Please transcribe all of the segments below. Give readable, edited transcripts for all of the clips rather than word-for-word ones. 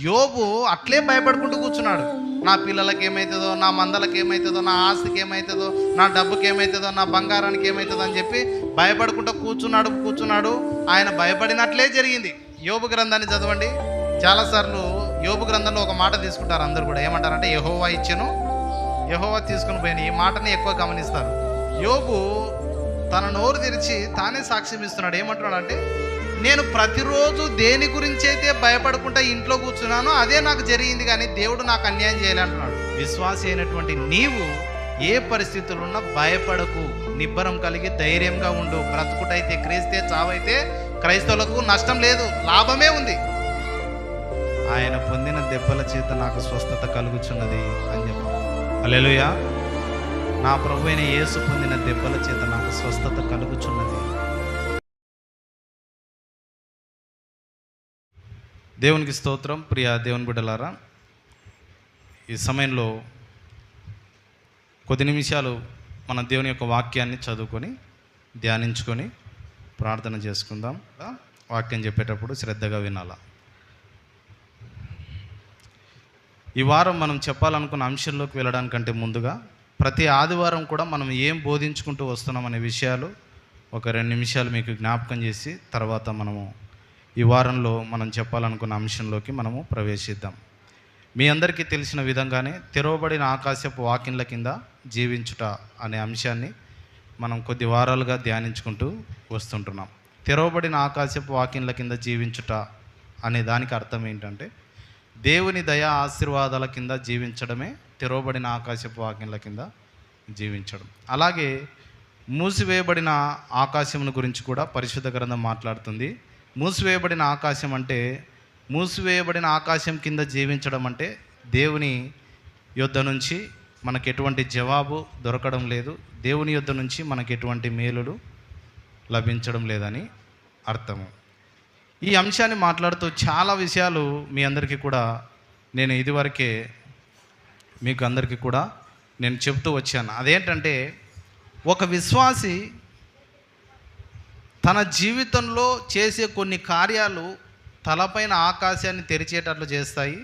యోబు అట్లే భయపడుకుంటూ కూర్చున్నాడు. నా పిల్లలకి ఏమవుతుందో, నా మందలకి ఏమవుతుందో, నా ఆస్తికి ఏమవుతుందో, నా డబ్బుకి ఏమవుతుందో, నా బంగారానికి ఏమవుతుందో అని చెప్పి భయపడుకుంటూ కూర్చున్నాడు. ఆయన భయపడినట్లే జరిగింది. యోబు గ్రంథాన్ని చదవండి. చాలాసార్లు యోబు గ్రంథంలో ఒక మాట తీసుకుంటారు అందరు కూడా. ఏమంటారంటే యెహోవా ఇచ్చెను, యెహోవా తీసుకుని పోయిన. ఈ మాటని ఎక్కువ గమనిస్తారు. యోబు తన నోరు తెరిచి తానే సాక్ష్యం ఇస్తున్నాడు. ఏమంటున్నాడు అంటే, నేను ప్రతిరోజు దేని గురించి అయితే భయపడకుండా ఇంట్లో కూర్చున్నానో అదే నాకు జరిగింది, కానీ దేవుడు నాకు అన్యాయం చేయాలంటున్నాడు. విశ్వాసి అయినటువంటి నీవు ఏ పరిస్థితుల్లో ఉన్నా భయపడకు, నిబ్బరం కలిగి ధైర్యంగా ఉండు. బ్రతుకుటైతే క్రీస్తే, చావైతే క్రైస్తవులకు నష్టం లేదు, లాభమే ఉంది. ఆయన పొందిన దెబ్బల చేత నాకు స్వస్థత కలుగుచున్నది అని చెప్పాను. హల్లెలూయా. నా ప్రభు అయిన యేసు పొందిన దెబ్బల చేత నాకు స్వస్థత కలుగుచున్నది. దేవునికి స్తోత్రం. ప్రియ దేవుని బిడ్డలారా, ఈ సమయంలో కొద్ది నిమిషాలు మన దేవుని యొక్క వాక్యాన్ని చదువుకొని ధ్యానించుకొని ప్రార్థన చేసుకుందాం. వాక్యం చెప్పేటప్పుడు శ్రద్ధగా వినాలా. ఈ వారం మనం చెప్పాలనుకున్న అంశంలోకి వెళ్ళడానికంటే ముందుగా ప్రతి ఆదివారం కూడా మనం ఏం బోధించుకుంటూ వస్తున్నాం అనే విషయాలు ఒక 2 నిమిషాలు మీకు జ్ఞాపకం చేసి తర్వాత మనము ఈ వారంలో మనం చెప్పాలనుకున్న అంశంలోకి మనము ప్రవేశిద్దాం. మీ అందరికీ తెలిసిన విధంగానే తెరవబడిన ఆకాశపు వాకిన్ల కింద జీవించుట అనే అంశాన్ని మనం కొద్ది వారాలుగా ధ్యానించుకుంటూ వస్తుంటున్నాం. తెరవబడిన ఆకాశపు వాకిన్ల కింద జీవించుట అనే దానికి అర్థం ఏంటంటే, దేవుని దయా ఆశీర్వాదాల కింద జీవించడమే తెరవబడిన ఆకాశపు వాకిన్ల కింద జీవించడం. అలాగే మూసివేయబడిన ఆకాశమును గురించి కూడా పరిశుద్ధ గ్రంథం మాట్లాడుతుంది. మూసివేయబడిన ఆకాశం అంటే, మూసివేయబడిన ఆకాశం కింద జీవించడం అంటే దేవుని యొద్ద నుంచి మనకు ఎటువంటి జవాబు దొరకడం లేదు, దేవుని యొద్ద నుంచి మనకు ఎటువంటి మేలులు లభించడం లేదని అర్థము. ఈ అంశాన్ని మాట్లాడుతూ చాలా విషయాలు మీ అందరికీ కూడా నేను ఇదివరకే మీకు అందరికీ కూడా నేను చెప్తూ వచ్చాను. అదేంటంటే, ఒక విశ్వాసి తన జీవితంలో చేసే కొన్ని కార్యాలు తలపైన ఆకాశాన్ని తెరిచేటట్లు చేస్తాయి.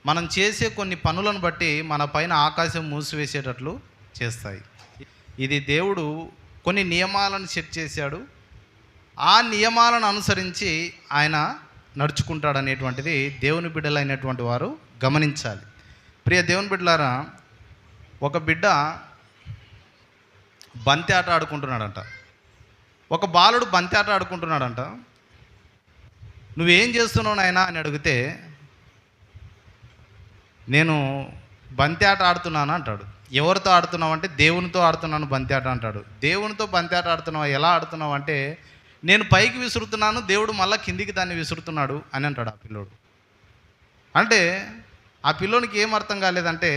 మనం చేసే కొన్ని పనులను బట్టి మన పైన ఆకాశం మూసివేసేటట్లు చేస్తాయి. ఇది దేవుడు కొన్ని నియమాలను సెట్ చేశాడు. ఆ నియమాలను అనుసరించి ఆయన నడుచుకుంటాడు అనేటువంటిది దేవుని బిడ్డలైనటువంటి వారు గమనించాలి. ప్రియ దేవుని బిడ్డలారా, ఒక బిడ్డ బంతి ఆట ఆడుకుంటున్నాడంట. ఒక బాలుడు బంతి ఆట ఆడుకుంటున్నాడంట. నువ్వేం చేస్తున్నావు నాయనా అని అడిగితే, నేను బంతి ఆట ఆడుతున్నాను అంటాడు. ఎవరితో ఆడుతున్నావు అంటే, దేవునితో ఆడుతున్నాను బంతి ఆట అంటాడు. దేవునితో బంతి ఆట ఆడుతున్నావు, ఎలా ఆడుతున్నావు అంటే, నేను పైకి విసురుతున్నాను, దేవుడు మళ్ళీ కిందికి దాన్ని విసురుతున్నాడు అని అంటాడు ఆ పిల్లోడు. అంటే ఆ పిల్లోనికి ఏం అర్థం కాలేదంటే,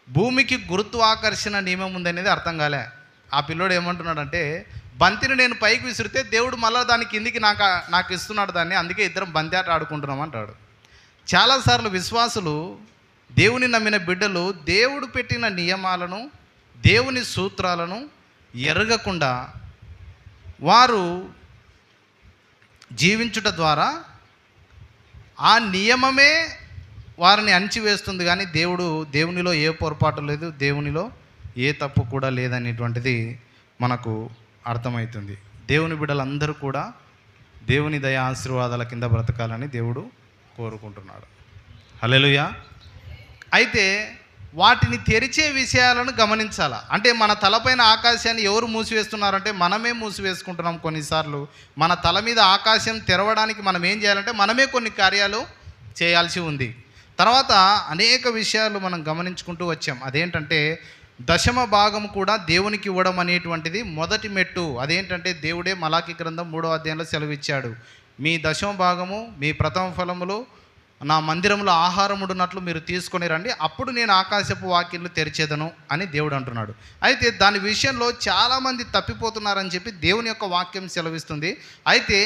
భూమికి గురుత్వాకర్షణ నియమం ఉందనేది అర్థం కాలే. ఆ పిల్లోడు ఏమంటున్నాడంటే, బంతిని నేను పైకి విసిరితే దేవుడు మళ్ళీ దాని కిందికి నాకు ఇస్తున్నాడు దాన్ని, అందుకే ఇద్దరం బంతి ఆట ఆడుకుంటున్నాం అంటాడు. చాలాసార్లు విశ్వాసులు, దేవుని నమ్మిన బిడ్డలు దేవుడు పెట్టిన నియమాలను, దేవుని సూత్రాలను ఎరగకుండా వారు జీవించుట ద్వారా ఆ నియమమే వారిని అణిచివేస్తుంది. కానీ దేవునిలో ఏ పొరపాటు లేదు, దేవునిలో ఏ తప్పు కూడా లేదనేటువంటిది మనకు అర్థమవుతుంది. దేవుని బిడ్డలందరూ కూడా దేవుని దయ ఆశీర్వాదాల కింద బ్రతకాలని దేవుడు కోరుకుంటున్నాడు. హల్లెలూయా. అయితే వాటిని తెరిచే విషయాలను గమనించాలా. అంటే మన తలపైన ఆకాశాన్ని ఎవరు మూసివేస్తున్నారంటే మనమే మూసివేసుకుంటున్నాం. కొన్నిసార్లు మన తల మీద ఆకాశం తెరవడానికి మనం ఏం చేయాలంటే మనమే కొన్ని కార్యాలు చేయాల్సి ఉంది. తర్వాత అనేక విషయాలు మనం గమనించుకుంటూ వచ్చాం. అదేంటంటే, దశమ భాగం కూడా దేవునికి ఇవ్వడం అనేటువంటిది మొదటి మెట్టు. అదేంటంటే, దేవుడే మలాకి గ్రంథం 3వ అధ్యాయంలో సెలవిచ్చాడు. మీ దశమ భాగము, మీ ప్రథమ ఫలములు నా మందిరంలో ఆహారముడున్నట్లు మీరు తీసుకొని రండి, అప్పుడు నేను ఆకాశపు వాకిళ్ళు తెరిచేదను అని దేవుడు అంటున్నాడు. అయితే దాని విషయంలో చాలామంది తప్పిపోతున్నారని చెప్పి దేవుని యొక్క వాక్యం సెలవిస్తుంది. అయితే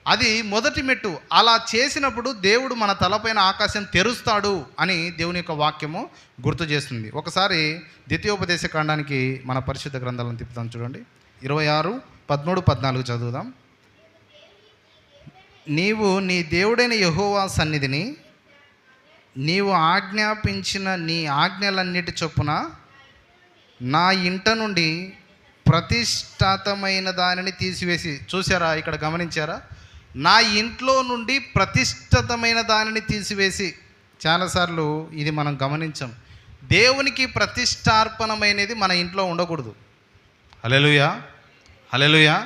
అది మొదటి మెట్టు. అలా చేసినప్పుడు దేవుడు మన తలపైన ఆకాశం తెరుస్తాడు అని దేవుని యొక్క వాక్యము గుర్తు చేస్తుంది. ఒకసారి ద్వితీయోపదేశ కాండానికి మన పరిశుద్ధ గ్రంథాలను తిప్పుతాం చూడండి. 26, 13, 14 చదువుదాం. నీవు నీ దేవుడైన యెహోవా సన్నిధిని నీవు ఆజ్ఞాపించిన నీ ఆజ్ఞలన్నిటి చొప్పున నా ఇంట నుండి ప్రతిష్ఠితమైన దానిని తీసివేసి. చూసారా, ఇక్కడ గమనించారా? నా ఇంట్లో నుండి ప్రతిష్ఠితమైన దానిని తీసివేసి. చాలాసార్లు ఇది మనం గమనించాం. దేవునికి ప్రతిష్టార్పణమైనది మన ఇంట్లో ఉండకూడదు. హల్లెలూయా, హల్లెలూయా.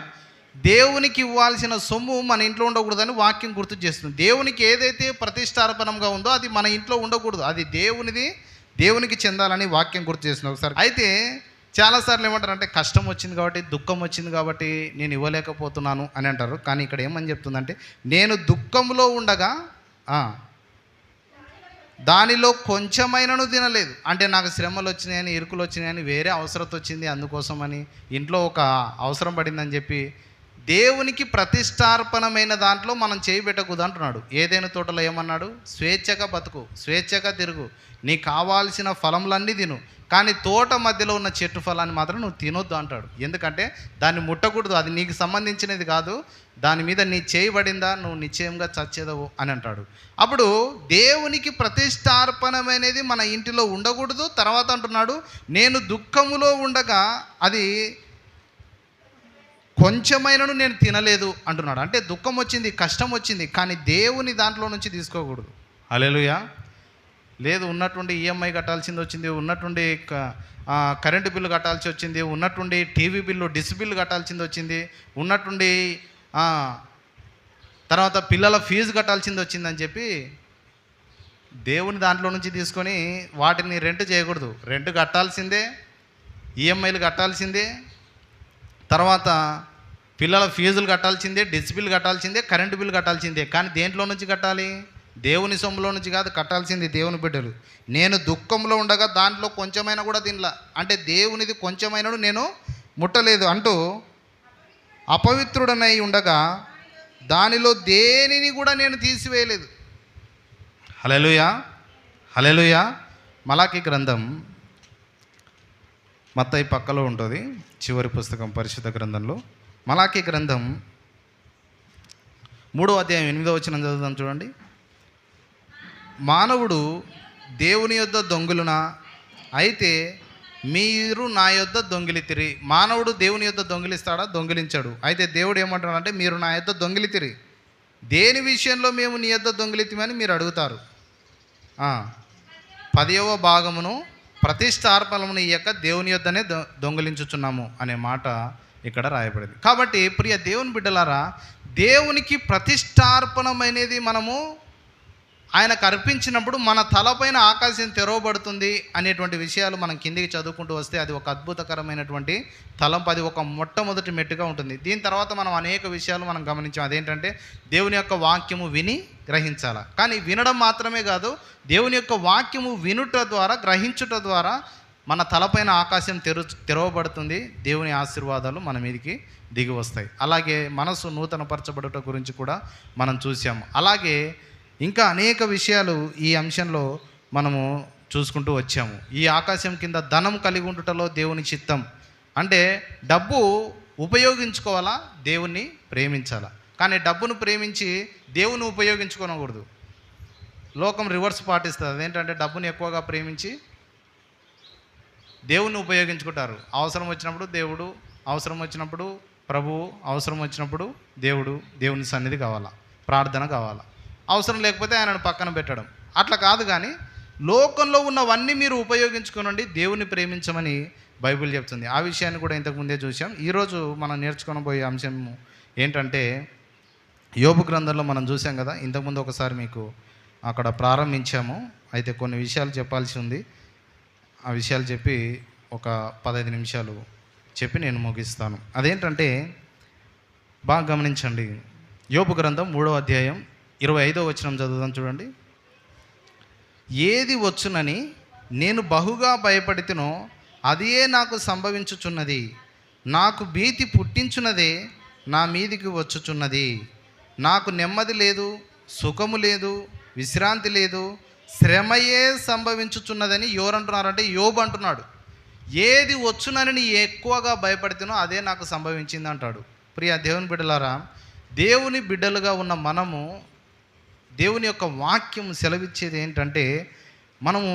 దేవునికి ఇవ్వాల్సిన సొమ్ము మన ఇంట్లో ఉండకూడదని వాక్యం గుర్తు చేస్తుంది. దేవునికి ఏదైతే ప్రతిష్టార్పణంగా ఉందో అది మన ఇంట్లో ఉండకూడదు. అది దేవునిది, దేవునికి చెందాలని వాక్యం గుర్తు చేస్తుంది ఒకసారి. అయితే చాలాసార్లు ఏమంటారంటే కష్టం వచ్చింది కాబట్టి, దుఃఖం వచ్చింది కాబట్టి నేను ఇవ్వలేకపోతున్నాను అని అంటారు. కానీ ఇక్కడ ఏమని చెప్తుందంటే, నేను దుఃఖంలో ఉండగా దానిలో కొంచెమైనను తినలేదు. అంటే నాకు శ్రమలు వచ్చినాయని, ఇరుకులు వచ్చినాయని, వేరే అవసరత వచ్చింది అందుకోసమని, ఇంట్లో ఒక అవసరం పడిందని చెప్పి దేవునికి ప్రతిష్టార్పణమైన దాంట్లో మనం చేయబెట్టకూడదు అంటున్నాడు. ఏదైనా తోటలో ఏమన్నాడు? స్వేచ్ఛగా బతుకు, స్వేచ్ఛగా తిరుగు, నీకు కావాల్సిన ఫలములన్నీ తిను, కానీ తోట మధ్యలో ఉన్న చెట్టు ఫలాన్ని మాత్రం నువ్వు తినొద్దు అంటాడు. ఎందుకంటే దాన్ని ముట్టకూడదు, అది నీకు సంబంధించినది కాదు, దాని మీద నీ చేయబడిందా నువ్వు నిశ్చయంగా చచ్చేదవు అని అంటాడు. అప్పుడు దేవునికి ప్రతిష్టార్పణమైనది మన ఇంటిలో ఉండకూడదు. తర్వాత అంటున్నాడు, నేను దుఃఖములో ఉండగా అది కొంచెమైనను నేను తినలేదు అంటున్నాడు. అంటే దుఃఖం వచ్చింది, కష్టం వచ్చింది, కానీ దేవుని దాంట్లో నుంచి తీసుకోకూడదు. హల్లెలూయా. లేదు, ఉన్నట్టుండి ఈఎంఐ కట్టాల్సింది వచ్చింది, ఉన్నట్టుండి కరెంటు బిల్లు కట్టాల్సి వచ్చింది, ఉన్నట్టుండి టీవీ బిల్లు, డిష్ బిల్లు కట్టాల్సింది వచ్చింది, ఉన్నట్టుండి తర్వాత పిల్లల ఫీజు కట్టాల్సింది వచ్చిందని చెప్పి దేవుని దాంట్లో నుంచి తీసుకొని వాటిని రెంట్ చేయకూడదు. రెంట్ కట్టాల్సిందే, ఈఎంఐలు కట్టాల్సిందే, తర్వాత పిల్లల ఫీజులు కట్టాల్సిందే, డిష్ బిల్ కట్టాల్సిందే, కరెంటు బిల్లు కట్టాల్సిందే. కానీ దేంట్లో నుంచి కట్టాలి? దేవుని సొమ్ములో నుంచి కాదు కట్టాల్సింది. దేవుని బిడ్డలు, నేను దుఃఖంలో ఉండగా దాంట్లో కొంచెమైనా కూడా తినలా, అంటే దేవునిది కొంచెమైనా నేను ముట్టలేదు అంటూ అపవిత్రుడనై ఉండగా దానిలో దేనిని కూడా నేను తీసివేయలేదు. హల్లెలూయా, హల్లెలూయా. మలాకీ గ్రంథం మత్తయి పక్కలో ఉంటుంది, చివరి పుస్తకం పరిశుద్ధ గ్రంథంలో. మలాకీ గ్రంథం 3వ అధ్యాయం 8వ వచనం చదువుదాం చూడండి. మానవుడు దేవుని యొద్ద దొంగిలునా? అయితే మీరు నా యొద్ద దొంగిలితిరి. మానవుడు దేవుని యొద్ద దొంగిలిస్తాడా? దొంగిలించాడు. అయితే దేవుడు ఏమంటాడంటే, మీరు నా యొద్ద దొంగిలితిరి. దేని విషయంలో మేము నీ యొద్ద దొంగిలితిమని మీరు అడుగుతారు. 10వ భాగమును ప్రతిష్టార్పణమును ఇయ్యక దేవుని యొద్దనే దొంగిలించుచున్నాము అనే మాట ఇక్కడ రాయబడింది. కాబట్టి ప్రియ దేవుని బిడ్డలారా, దేవునికి ప్రతిష్టార్పణమైనది మనము ఆయనకు అర్పించినప్పుడు మన తలపైన ఆకాశం తెరవబడుతుంది అనేటువంటి విషయాలు మనం కిందికి చదువుకుంటూ వస్తే అది ఒక అద్భుతకరమైనటువంటి తలంపు, అది ఒక మొట్టమొదటి మెట్టుగా ఉంటుంది. దీని తర్వాత మనం అనేక విషయాలు మనం గమనించాం. అదేంటంటే దేవుని యొక్క వాక్యము విని గ్రహించాలి. కానీ వినడం మాత్రమే కాదు, దేవుని యొక్క వాక్యము వినుట ద్వారా, గ్రహించుట ద్వారా మన తలపైన ఆకాశం తెరవబడుతుంది. దేవుని ఆశీర్వాదాలు మన మీదకి దిగి వస్తాయి. అలాగే మనసు నూతనపరచబడుట గురించి కూడా మనం చూసాము. అలాగే ఇంకా అనేక విషయాలు ఈ అంశంలో మనము చూసుకుంటూ వచ్చాము. ఈ ఆకాశం కింద ధనం కలిగి ఉండుటలో దేవుని చిత్తం. అంటే డబ్బు ఉపయోగించుకోవాలా, దేవుణ్ణి ప్రేమించాలా. కానీ డబ్బును ప్రేమించి దేవుని ఉపయోగించుకోనకూడదు. లోకం రివర్స్ పాటిస్తుంది. అదేంటంటే డబ్బుని ఎక్కువగా ప్రేమించి దేవుణ్ణి ఉపయోగించుకుంటారు. అవసరం వచ్చినప్పుడు దేవుడు, అవసరం వచ్చినప్పుడు ప్రభువు, అవసరం వచ్చినప్పుడు దేవుడు, దేవుని సన్నిధి కావాలా, ప్రార్థన కావాలా, అవసరం లేకపోతే ఆయనను పక్కన పెట్టడం. అట్లా కాదు. కానీ లోకంలో ఉన్నవన్నీ మీరు ఉపయోగించుకోనండి, దేవుని ప్రేమించమని బైబిల్ చెప్తుంది. ఆ విషయాన్ని కూడా ఇంతకుముందే చూసాం. ఈరోజు మనం నేర్చుకొనబోయే అంశం ఏంటంటే, యోబు గ్రంథంలో మనం చూసాం కదా, ఇంతకుముందు ఒకసారి మీకు అక్కడ ప్రారంభించాము. అయితే కొన్ని విషయాలు చెప్పాల్సి ఉంది. ఆ విషయాలు చెప్పి ఒక 15 నిమిషాలు చెప్పి నేను ముగిస్తాను. అదేంటంటే బాగా గమనించండి. యోబు గ్రంథం 3వ అధ్యాయం 25వ వచనం చదువుదాం చూడండి. ఏది వచ్చునని నేను బహుగా భయపడితినో అదే నాకు సంభవించుచున్నది, నాకు భీతి పుట్టించున్నదే నా మీదికి వచ్చుచున్నది. నాకు నెమ్మది లేదు, సుఖము లేదు, విశ్రాంతి లేదు, శ్రమయే సంభవించుచున్నదని ఎవరు అంటున్నారంటే యోబు అంటున్నాడు. ఏది వచ్చునని నీ ఎక్కువగా భయపడితేనో అదే నాకు సంభవించింది అంటాడు. ప్రియ దేవుని బిడ్డలారా, దేవుని బిడ్డలుగా ఉన్న మనము, దేవుని యొక్క వాక్యం సెలవిచ్చేది ఏంటంటే, మనము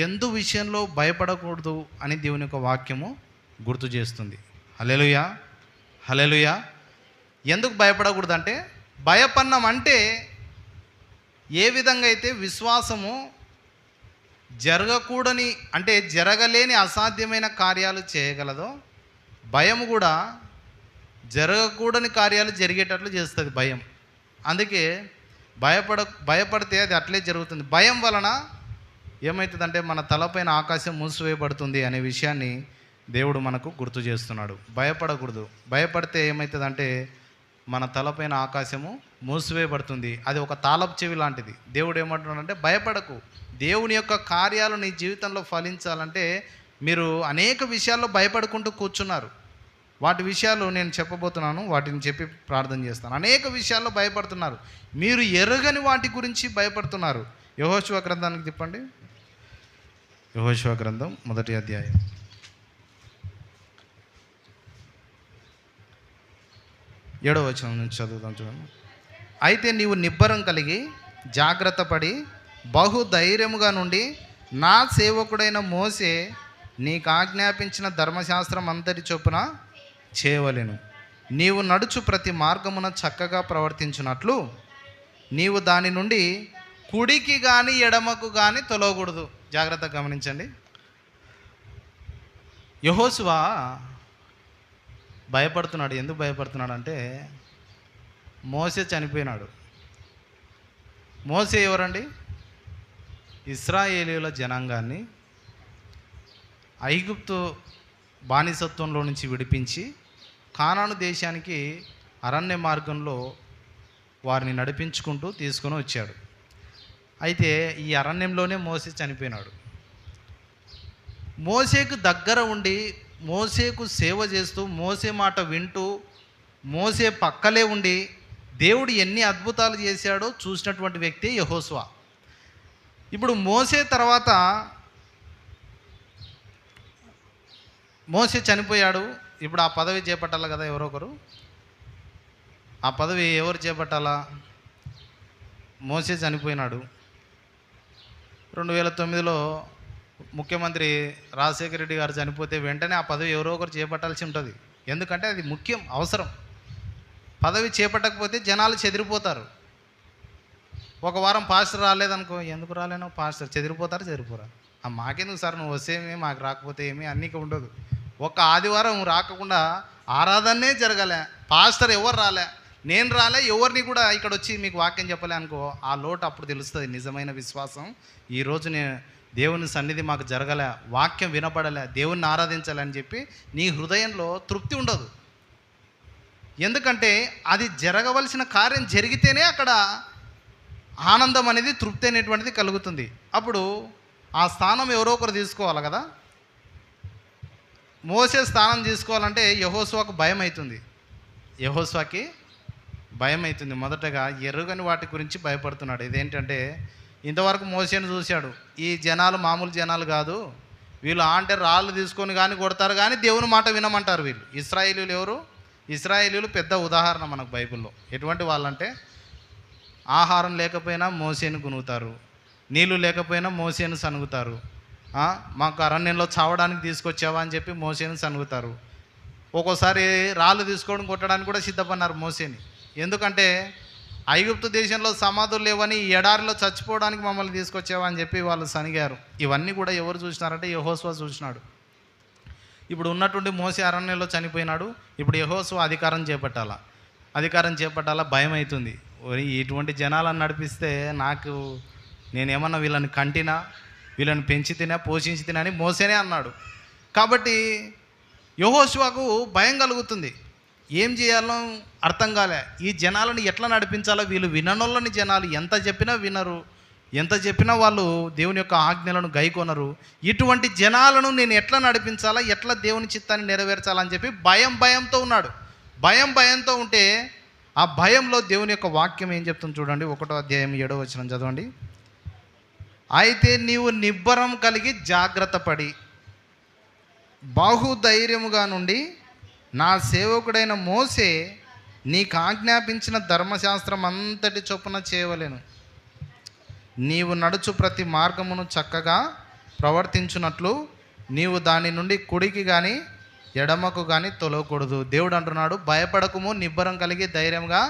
ఎందు విషయంలో భయపడకూడదు అని దేవుని యొక్క వాక్యము గుర్తు చేస్తుంది. హల్లెలూయా, హల్లెలూయా. ఎందుకు భయపడకూడదు అంటే, భయపడినాం అంటే ఏ విధంగా అయితే విశ్వాసము జరగకూడని అంటే జరగలేని అసాధ్యమైన కార్యాలు చేయగలదో, భయము కూడా జరగకూడని కార్యాలు జరిగేటట్లు చేస్తుంది భయం. అందుకే భయపడితే అది అట్లే జరుగుతుంది. భయం వలన ఏమవుతుందంటే మన తలపైన ఆకాశం మూసివేయబడుతుంది అనే విషయాన్ని దేవుడు మనకు గుర్తు చేస్తున్నాడు. భయపడకూడదు. భయపడితే ఏమవుతుందంటే మన తలపైన ఆకాశము మూసివేయబడుతుంది. అది ఒక తాళపు చెవి లాంటిది. దేవుడు ఏమంటున్నాడంటే భయపడకు. దేవుని యొక్క కార్యాలు నీ జీవితంలో ఫలించాలంటే మీరు అనేక విషయాల్లో భయపడుకుంటూ కూర్చున్నారు. వాటి విషయాలు నేను చెప్పబోతున్నాను, వాటిని చెప్పి ప్రార్థన చేస్తాను. అనేక విషయాల్లో భయపడుతున్నారు, మీరు ఎరగని వాటి గురించి భయపడుతున్నారు. యెహోషువ గ్రంథానికి తిప్పండి. యెహోషువ గ్రంథం 1వ అధ్యాయం 7వ వచనం నుంచి చదువుతాం చూడండి. అయితే నీవు నిబ్బరం కలిగి జాగ్రత్త పడి బహు ధైర్యముగా నుండి నా సేవకుడైన మోసే నీకు ఆజ్ఞాపించిన ధర్మశాస్త్రం అంతటి చొప్పున చేయవలెను. నీవు నడుచు ప్రతి మార్గమున చక్కగా ప్రవర్తించున్నట్లు నీవు దాని నుండి కుడికి కానీ ఎడమకు కానీ తొలగకూడదు. జాగ్రత్తగా గమనించండి. యెహోషువ భయపడుతున్నాడు. ఎందుకు భయపడుతున్నాడు అంటే మోసే చనిపోయినాడు. మోసే ఎవరండి? ఇశ్రాయేలీయుల జనాంగాన్ని ఐగుప్తు బానిసత్వంలో నుంచి విడిపించి కానాను దేశానికి అరణ్య మార్గంలో వారిని నడిపించుకుంటూ తీసుకొని వచ్చాడు. అయితే ఈ అరణ్యంలోనే మోసే చనిపోయినాడు. మోసేకు దగ్గర ఉండి మోసేకు సేవ చేస్తూ మోసే మాట వింటూ మోసే పక్కలే ఉండి దేవుడు ఎన్ని అద్భుతాలు చేశాడో చూసినటువంటి వ్యక్తి యెహోషువ. ఇప్పుడు మోసే తర్వాత మోసే చనిపోయాడు. ఇప్పుడు ఆ పదవి చేపట్టాలి కదా ఎవరో ఒకరు. ఆ పదవి ఎవరు చేపట్టాలా? మోసే చనిపోయినాడు. 2009లో ముఖ్యమంత్రి రాజశేఖర రెడ్డి గారు చనిపోతే వెంటనే ఆ పదవి ఎవరో ఒకరు చేపట్టాల్సి ఉంటుంది. ఎందుకంటే అది ముఖ్యం, అవసరం. పదవి చేపట్టకపోతే జనాలు చెదిరిపోతారు. ఒక వారం పాస్టర్ రాలేదనుకో, ఎందుకు రాలేనో పాస్టర్ చెదిరిపోరా. మాకెందుకు సార్, నువ్వు వస్తేమి మాకు రాకపోతే ఏమి అన్నీకి ఉండదు. ఒక ఆదివారం రాకుండా ఆరాధనే జరగలే, పాస్టర్ ఎవరు రాలే, నేను రాలే, ఎవరిని కూడా ఇక్కడ వచ్చి మీకు వాక్యం చెప్పలే అనుకో, ఆ లోటు అప్పుడు తెలుస్తుంది. నిజమైన విశ్వాసం ఈరోజు దేవుని సన్నిధి మాకు జరగలే, వాక్యం వినపడలే, దేవుణ్ణి ఆరాధించాలి అని చెప్పి నీ హృదయంలో తృప్తి ఉండదు. ఎందుకంటే అది జరగవలసిన కార్యం జరిగితేనే అక్కడ ఆనందం అనేది, తృప్తి అనేటువంటిది కలుగుతుంది. అప్పుడు ఆ స్థానం ఎవరో ఒకరు తీసుకోవాలి కదా. మోసే స్థానం తీసుకోవాలంటే యెహోషువకు భయం అవుతుంది. యెహోషువకి భయం అవుతుంది. మొదటగా ఎరుగని వాటి గురించి భయపడుతున్నాడు. ఇదేంటంటే ఇంతవరకు మోసేను చూశాడు. ఈ జనాలు మామూలు జనాలు కాదు, వీళ్ళు అంటే రాళ్ళు తీసుకొని కానీ కొడతారు కానీ దేవుని మాట వినమంటారు. వీళ్ళు ఇశ్రాయేలీయులు ఎవరు? ఇశ్రాయేలీయులు పెద్ద ఉదాహరణ మనకు బైబిల్లో. ఎటువంటి వాళ్ళంటే ఆహారం లేకపోయినా మోసేను గునుగుతారు, నీళ్ళు లేకపోయినా మోసేను సనుగుతారు. మాకు అరణ్యంలో చావడానికి తీసుకొచ్చావా అని చెప్పి మోసేను సనుగుతారు. ఒక్కోసారి రాళ్ళు తీసుకోవడం కొట్టడానికి కూడా సిద్ధపడినారు మోసేని. ఎందుకంటే ఐగుప్తు దేశంలో సమాధులు లేవని ఎడారిలో చచ్చిపోవడానికి మమ్మల్ని తీసుకొచ్చావా అని చెప్పి వాళ్ళు సనిగారు. ఇవన్నీ కూడా ఎవరు చూసినారంటే యెహోషువ చూసినాడు. ఇప్పుడు ఉన్నటువంటి మోసే అరణ్యంలో చనిపోయినాడు. ఇప్పుడు యెహోషువ అధికారం చేపట్టాలా భయం అవుతుంది. ఇటువంటి జనాలను నడిపిస్తే నేనేమన్నా వీళ్ళని కంటినా, వీళ్ళని పెంచి తినా, పోషించి తినా అని మోసేనే అన్నాడు. కాబట్టి యెహోషువకు భయం కలుగుతుంది. ఏం చేయాలో అర్థం కాలే. ఈ జనాలను ఎట్లా నడిపించాలో, వీళ్ళు విననోళ్ళని జనాలు ఎంత చెప్పినా వినరు, ఎంత చెప్పినా వాళ్ళు దేవుని యొక్క ఆజ్ఞలను గైకొనరు. ఇటువంటి జనాలను నేను ఎట్లా నడిపించాలా, ఎట్లా దేవుని చిత్తాన్ని నెరవేర్చాలని చెప్పి భయంతో ఉన్నాడు. భయంతో ఉంటే ఆ భయంలో దేవుని యొక్క వాక్యం ఏం చెప్తుంది చూడండి. 1వ అధ్యాయం 7వ వచనం చదవండి. అయితే నీవు నిబ్బరం కలిగి జాగ్రత్త పడి బహుధైర్యముగా నుండి నా సేవకుడైన మోసే నీకు ఆజ్ఞాపించిన ధర్మశాస్త్రం అంతటి చొప్పున చేయవలెను. నీవు నడుచు ప్రతి మార్గమును చక్కగా ప్రవర్తించున్నట్లు నీవు దాని నుండి కుడికి కానీ ఎడమకు కానీ తొలగకూడదు. దేవుడు అంటున్నాడు, భయపడకుము, నిబ్బరం కలిగి ధైర్యంగా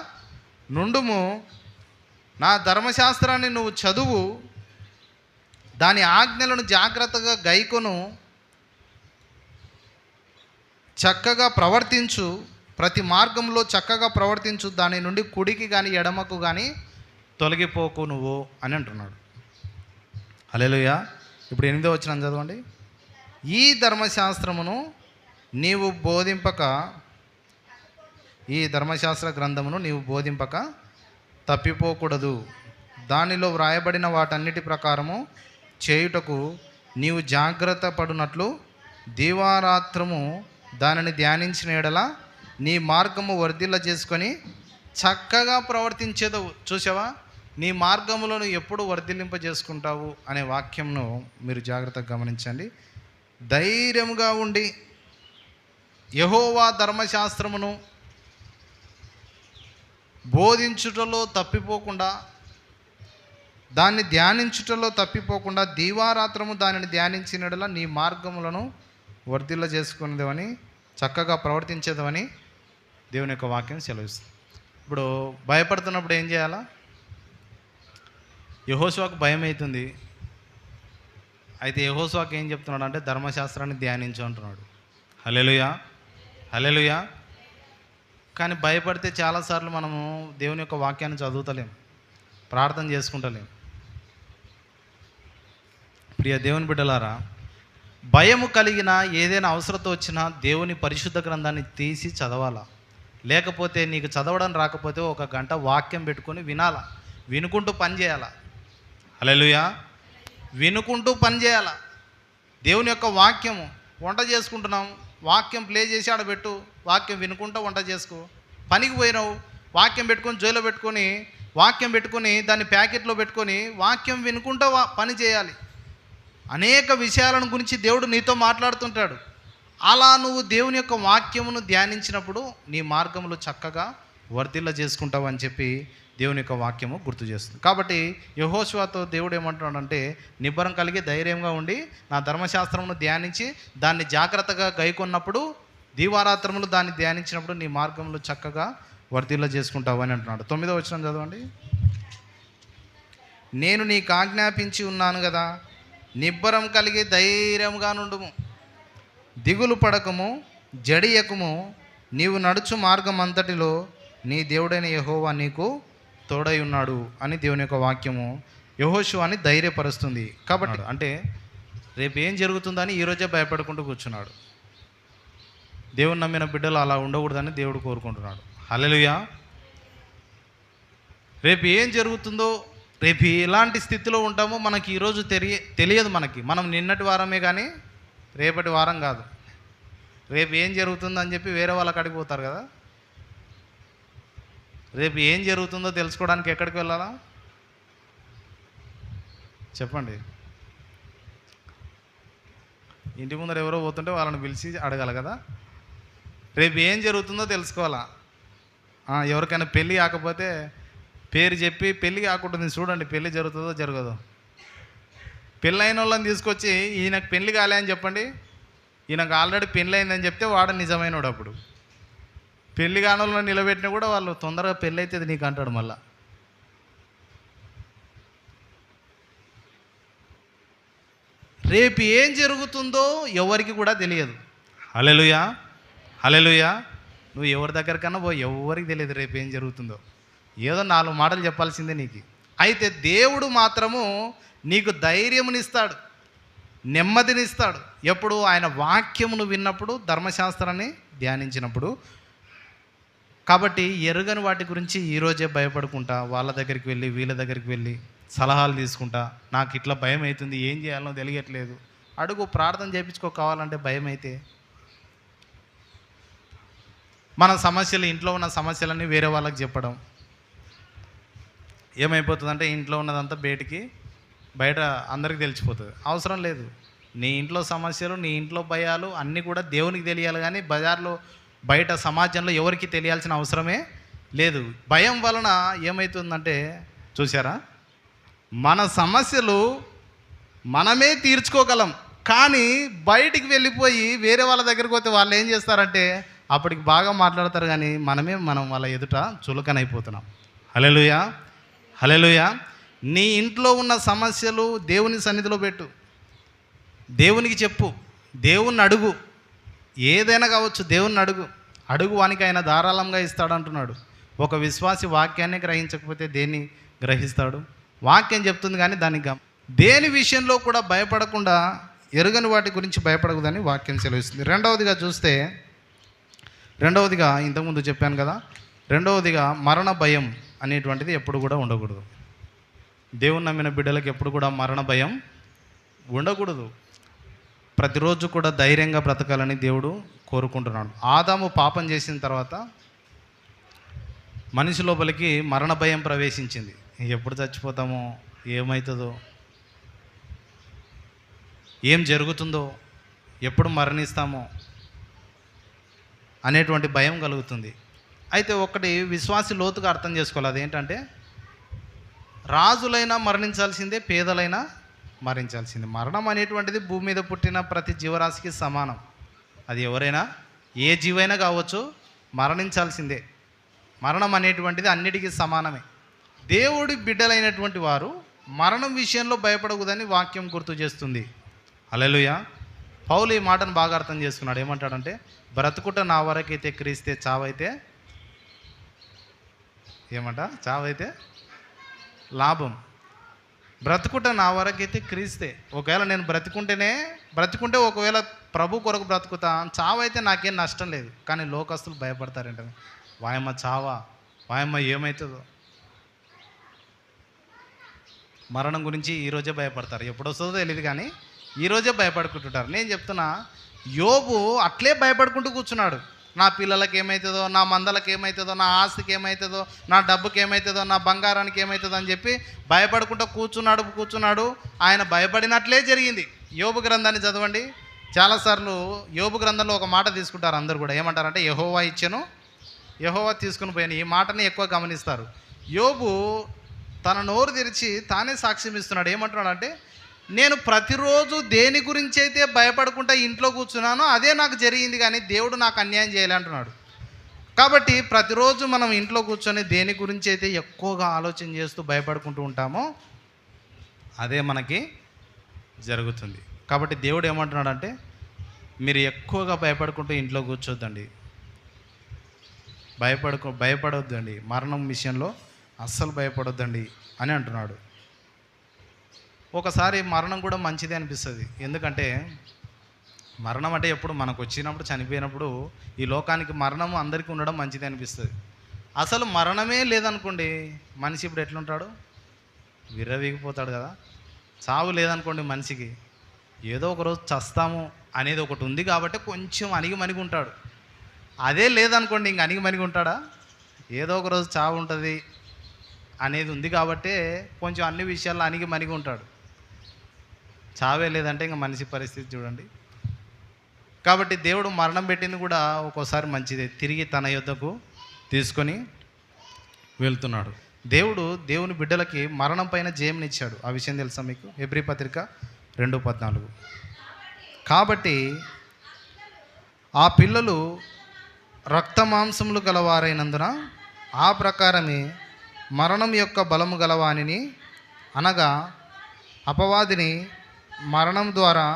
నుండుము. నా ధర్మశాస్త్రాన్ని నువ్వు చదువు, దాని ఆజ్ఞలను జాగ్రత్తగా గైకొను, చక్కగా ప్రవర్తించు, ప్రతి మార్గంలో చక్కగా ప్రవర్తించు, దాని నుండి కుడికి కానీ ఎడమకు కానీ తొలగిపోకు నువ్వు అని అంటున్నాడు. హల్లెలూయా. ఇప్పుడు 8వ వచనం చదవండి. ఈ ధర్మశాస్త్రమును నీవు బోధింపక, ఈ ధర్మశాస్త్ర గ్రంథమును నీవు బోధింపక తప్పిపోకూడదు. దానిలో వ్రాయబడిన వాటన్నిటి ప్రకారము చేయుటకు నీవు జాగ్రత్త పడునట్లు దీవారాత్రము దానిని ధ్యానించిన ఎడల నీ మార్గము వర్ధిల్ల చేసుకొని చక్కగా ప్రవర్తించేదవు. చూసావా, నీ మార్గములను ఎప్పుడు వర్ధిల్లింపజేసుకుంటావు అనే వాక్యంను మీరు జాగ్రత్తగా గమనించండి. ధైర్యముగా ఉండి యెహోవా ధర్మశాస్త్రమును బోధించుటలో తప్పిపోకుండా, దాన్ని ధ్యానించుటలో తప్పిపోకుండా దీవారాత్రము దానిని ధ్యానించినడలా నీ మార్గములను వర్ధిల్ల చేసుకునేదవని, చక్కగా ప్రవర్తించేదవని దేవుని యొక్క వాక్యం సెలవిస్తుంది. ఇప్పుడు భయపడుతున్నప్పుడు ఏం చేయాలా? యెహోషువకు భయం అవుతుంది. అయితే యెహోషువకు ఏం చెప్తున్నాడు అంటే ధర్మశాస్త్రాన్ని ధ్యానించు అంటున్నాడు. హల్లెలూయా, హల్లెలూయా. కానీ భయపడితే చాలాసార్లు మనము దేవుని యొక్క వాక్యాన్ని చదువుతలేం, ప్రార్థన చేసుకుంటలేం. ప్రియ దేవుని బిడ్డలారా, భయము కలిగిన ఏదైనా అవసరత వచ్చినా దేవుని పరిశుద్ధ గ్రంథాన్ని తీసి చదవాలా. లేకపోతే నీకు చదవడం రాకపోతే 1 గంట వాక్యం పెట్టుకొని వినాలా, వినుకుంటూ పని చేయాలా. హల్లెలూయా. వినుకుంటూ పని చేయాలా. దేవుని యొక్క వాక్యము, వంట చేసుకుంటున్నాం, వాక్యం ప్లే చేసి ఆడబెట్టు, వాక్యం వినుకుంటూ వంట చేసుకో. పనికి పోయినావు, వాక్యం పెట్టుకొని జోలో పెట్టుకొని, వాక్యం పెట్టుకొని దాన్ని ప్యాకెట్లో పెట్టుకొని వాక్యం వినుకుంటూ పని చేయాలి. అనేక విషయాలను గురించి దేవుడు నీతో మాట్లాడుతుంటాడు. అలా నువ్వు దేవుని యొక్క వాక్యమును ధ్యానించినప్పుడు నీ మార్గములు చక్కగా వర్ధిల్ల చేసుకుంటావు అని చెప్పి దేవుని యొక్క వాక్యము గుర్తు చేస్తుంది. కాబట్టి యెహోషువతో దేవుడు ఏమంటున్నాడంటే, నిబ్బరం కలిగి ధైర్యంగా ఉండి నా ధర్మశాస్త్రమును ధ్యానించి దాన్ని జాగ్రత్తగా గైకొన్నప్పుడు, దీవారాత్రములు దాన్ని ధ్యానించినప్పుడు నీ మార్గములు చక్కగా వర్ధిల్ల చేసుకుంటావు అని అంటున్నాడు. 9వ వచనం చదవండి. నేను నీకు ఆజ్ఞాపించి ఉన్నాను కదా, నిబ్బరం కలిగి ధైర్యంగా నుండుము, దిగులు పడకము, జడియకము, నీవు నడుచు మార్గం అంతటిలో నీ దేవుడైన యెహోవా నీకు తోడై ఉన్నాడు అని దేవుని యొక్క వాక్యము యెహోషువని ధైర్యపరుస్తుంది. కాబట్టి అంటే రేపు ఏం జరుగుతుందని ఈరోజే భయపడుకుంటూ కూర్చున్నాడు. దేవుని నమ్మిన బిడ్డలు అలా ఉండకూడదని దేవుడు కోరుకుంటున్నాడు. హల్లెలూయా. రేపు ఏం జరుగుతుందో, రేపు ఎలాంటి స్థితిలో ఉంటామో మనకి ఈరోజు తెలియదు. మనం నిన్నటి వారమే కానీ రేపటి వారం కాదు. రేపు ఏం జరుగుతుందని చెప్పి వేరే వాళ్ళకి అడిగిపోతారు కదా. రేపు ఏం జరుగుతుందో తెలుసుకోవడానికి ఎక్కడికి వెళ్ళాలా చెప్పండి? ఇంటి ముందర ఎవరో పోతుంటే వాళ్ళని పిలిచి అడగాలి కదా. రేపు ఏం జరుగుతుందో తెలుసుకోవాలా. ఎవరికైనా పెళ్ళి కాకపోతే పేరు చెప్పి పెళ్ళి కాకుండా చూడండి, పెళ్ళి జరుగుతుందో జరగదో. పెళ్ళైన వాళ్ళని తీసుకొచ్చి ఈయనకు పెళ్ళి కాలే అని చెప్పండి, ఈయనకు ఆల్రెడీ పెళ్ళి అయిందని చెప్తే వాడు నిజమైనడు. అప్పుడు పెళ్ళి కాని వాళ్ళని నిలబెట్టినా కూడా వాళ్ళు తొందరగా పెళ్ళి అవుతుంది నీకు అంటాడు. మళ్ళా రేపు ఏం జరుగుతుందో ఎవరికి కూడా తెలియదు. హల్లెలూయా, హల్లెలూయా. నువ్వు ఎవరి దగ్గరికన్నా ఎవరికి తెలియదు రేపు ఏం జరుగుతుందో. ఏదో 4 మాటలు చెప్పాల్సిందే నీకు. అయితే దేవుడు మాత్రము నీకు ధైర్యమునిస్తాడు, నెమ్మదినిస్తాడు. ఎప్పుడు? ఆయన వాక్యమును విన్నప్పుడు, ధర్మశాస్త్రాన్ని ధ్యానించినప్పుడు. కాబట్టి ఎరుగని వాటి గురించి ఈరోజే భయపడుకుంటా వాళ్ళ దగ్గరికి వెళ్ళి వీళ్ళ దగ్గరికి వెళ్ళి సలహాలు తీసుకుంటా, నాకు ఇట్లా భయం అవుతుంది, ఏం చేయాలో తెలియట్లేదు, అడుగు, ప్రార్థన చేయించుకో కావాలంటే. భయం అయితే మన సమస్యలు, ఇంట్లో ఉన్న సమస్యలన్నీ వేరే వాళ్ళకి చెప్పడం ఏమైపోతుందంటే ఇంట్లో ఉన్నదంతా బయట అందరికీ తెలిసిపోతుంది. అవసరం లేదు. నీ ఇంట్లో సమస్యలు, నీ ఇంట్లో భయాలు అన్నీ కూడా దేవునికి తెలియాలి, కానీ బజార్లో బయట సమాజంలో ఎవరికి తెలియాల్సిన అవసరమే లేదు. భయం వలన ఏమవుతుందంటే చూసారా, మన సమస్యలు మనమే తీర్చుకోగలం, కానీ బయటికి వెళ్ళిపోయి వేరే వాళ్ళ దగ్గరికి పోతే వాళ్ళు ఏం చేస్తారంటే అప్పటికి బాగా మాట్లాడతారు, కానీ మనం వాళ్ళ ఎదుట చులకనైపోతున్నాం. హల్లెలూయా, హల్లెలూయా. నీ ఇంట్లో ఉన్న సమస్యలు దేవుని సన్నిధిలో పెట్టు, దేవునికి చెప్పు, దేవుణ్ణి అడుగు. ఏదైనా కావచ్చు, దేవుణ్ణి అడుగు వానికి ఆయన ధారాళంగా ఇస్తాడు అంటున్నాడు. ఒక విశ్వాసి వాక్యాన్ని గ్రహించకపోతే దేన్ని గ్రహిస్తాడు? వాక్యం చెప్తుంది కానీ దానికి దేని విషయంలో కూడా భయపడకుండా, ఎరుగని వాటి గురించి భయపడకూడదని వాక్యం సెలవిస్తుంది. రెండవదిగా ఇంతకుముందు చెప్పాను కదా, రెండవదిగా మరణ భయం అనేటువంటిది ఎప్పుడు కూడా ఉండకూడదు. దేవుని నమ్మిన బిడ్డలకు ఎప్పుడు కూడా మరణ భయం ఉండకూడదు. ప్రతిరోజు కూడా ధైర్యంగా బ్రతకాలని దేవుడు కోరుకుంటున్నాడు. ఆదాము పాపం చేసిన తర్వాత మనిషి లోపలికి మరణ భయం ప్రవేశించింది. ఎప్పుడు చచ్చిపోతామో, ఏమవుతుందో, ఏం జరుగుతుందో, ఎప్పుడు మరణిస్తామో అనేటువంటి భయం కలుగుతుంది. అయితే ఒకటి విశ్వాసి లోతుగా అర్థం చేసుకోవాలి. అదేంటంటే రాజులైనా మరణించాల్సిందే, పేదలైనా మరణించాల్సిందే. మరణం అనేటువంటిది భూమి మీద పుట్టిన ప్రతి జీవరాశికి సమానం. అది ఎవరైనా, ఏ జీవైనా కావచ్చు, మరణించాల్సిందే. మరణం అనేటువంటిది అన్నిటికీ సమానమే. దేవుడి బిడ్డలైనటువంటి వారు మరణం విషయంలో భయపడకూడదని వాక్యం గుర్తు చేస్తుంది. హల్లెలూయా. పౌలు ఈ మాటను బాగా అర్థం చేసుకున్నాడు. ఏమంటాడంటే, బ్రతుకుట నా వరకైతే క్రీస్తే, చావైతే చావైతే లాభం. బ్రతుకుట నా వరకైతే క్రీస్తే. ఒకవేళ నేను బ్రతుకుంటే ఒకవేళ ప్రభు కొరకు బ్రతుకుతా, చావైతే నాకేం నష్టం లేదు. కానీ లోకస్తులు భయపడతారంట. వాయమ్మ చావా, వాయమ్మ ఏమవుతుందో. మరణం గురించి ఈరోజే భయపడతారు. ఎప్పుడు వస్తుందో తెలియదు, కానీ ఈరోజే భయపడుకుంటుంటారు. నేను చెప్తున్నా, యోబు అట్లే భయపడుకుంటూ కూర్చున్నాడు. నా పిల్లలకి ఏమవుతుందో, నా మందలకి ఏమవుతుందో, నా ఆస్తికి ఏమవుతుందో, నా డబ్బుకి ఏమవుతుందో, నా బంగారానికి ఏమవుతుందో అని చెప్పి భయపడుకుంటూ కూర్చున్నాడు. ఆయన భయపడినట్లే జరిగింది. యోబు గ్రంథాన్ని చదవండి. చాలాసార్లు యోబు గ్రంథంలో ఒక మాట తీసుకుంటారు అందరు కూడా. ఏమంటారంటే, యెహోవా ఇచ్చెను, యెహోవా తీసుకుని పోయాను. ఈ మాటని ఎక్కువ గమనిస్తారు. యోబు తన నోరు తెరిచి తానే సాక్ష్యం ఇస్తున్నాడు. ఏమంటున్నాడు అంటే, నేను ప్రతిరోజు దేని గురించి అయితే భయపడకుండా ఇంట్లో కూర్చున్నానో అదే నాకు జరిగింది, కానీ దేవుడు నాకు అన్యాయం చేయాలి అంటున్నాడు. కాబట్టి ప్రతిరోజు మనం ఇంట్లో కూర్చొని దేని గురించి అయితే ఎక్కువగా ఆలోచన చేస్తూ భయపడుకుంటూ ఉంటామో అదే మనకి జరుగుతుంది. కాబట్టి దేవుడు ఏమంటున్నాడంటే, మీరు ఎక్కువగా భయపడుకుంటూ ఇంట్లో కూర్చోద్దండి, భయపడొద్దండి, మరణం విషయంలో అస్సలు భయపడొద్దండి అని అంటున్నాడు. ఒకసారి మరణం కూడా మంచిదే అనిపిస్తుంది. ఎందుకంటే మరణం అంటే ఎప్పుడు మనకు వచ్చినప్పుడు, చనిపోయినప్పుడు ఈ లోకానికి మరణం అందరికీ ఉండడం మంచిదే అనిపిస్తుంది. అసలు మరణమే లేదనుకోండి, మనిషి ఇప్పుడు ఎట్లుంటాడు? విర్రవీగిపోతాడు కదా. చావు లేదనుకోండి, మనిషికి ఏదో ఒకరోజు చస్తాము అనేది ఒకటి ఉంది కాబట్టి కొంచెం అణిగిమణిగి ఉంటాడు. అదే లేదనుకోండి, ఇంక అణిగిమణిగి ఉంటాడా? ఏదో ఒకరోజు చావు ఉంటుంది అనేది ఉంది కాబట్టే కొంచెం అన్ని విషయాల్లో అణిగిమణిగి ఉంటాడు. చావే లేదంటే ఇంకా మనిషి పరిస్థితి చూడండి. కాబట్టి దేవుడు మరణం పెట్టింది కూడా ఒక్కోసారి మంచిదే, తిరిగి తన యొద్దకు తీసుకొని వెళ్తున్నాడు. దేవుని బిడ్డలకి మరణం పైన జయమునిచ్చాడు. ఆ విషయం తెలుసా మీకు? హెబ్రీ పత్రిక 2:14. కాబట్టి ఆ పిల్లలు రక్త మాంసములు గలవారైనందున ఆ ప్రకారమే మరణం యొక్క బలము గలవానిని, అనగా అపవాదిని మరణం ద్వారా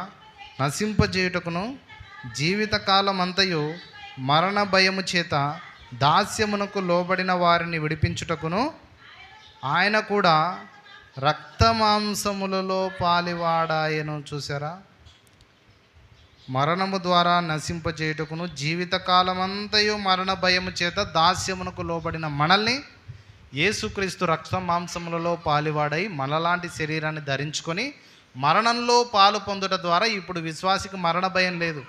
నశింపజేయుటకును, జీవితకాలమంతయు మరణ భయము చేత దాస్యమునకు లోబడిన వారిని విడిపించుటకును ఆయన కూడా రక్త మాంసములలో పాలివాడాయను. చూసారా? మరణము ద్వారా నశింపజేయుటకును, జీవితకాలమంతయు మరణ భయము చేత దాస్యమునకు లోబడిన మనల్ని యేసుక్రీస్తు రక్త మాంసములలో పాలివాడై మనలాంటి శరీరాన్ని ధరించుకొని మరణంలో పాలు పొందుట ద్వారా ఇప్పుడు విశ్వాసికి మరణ భయం లేదు.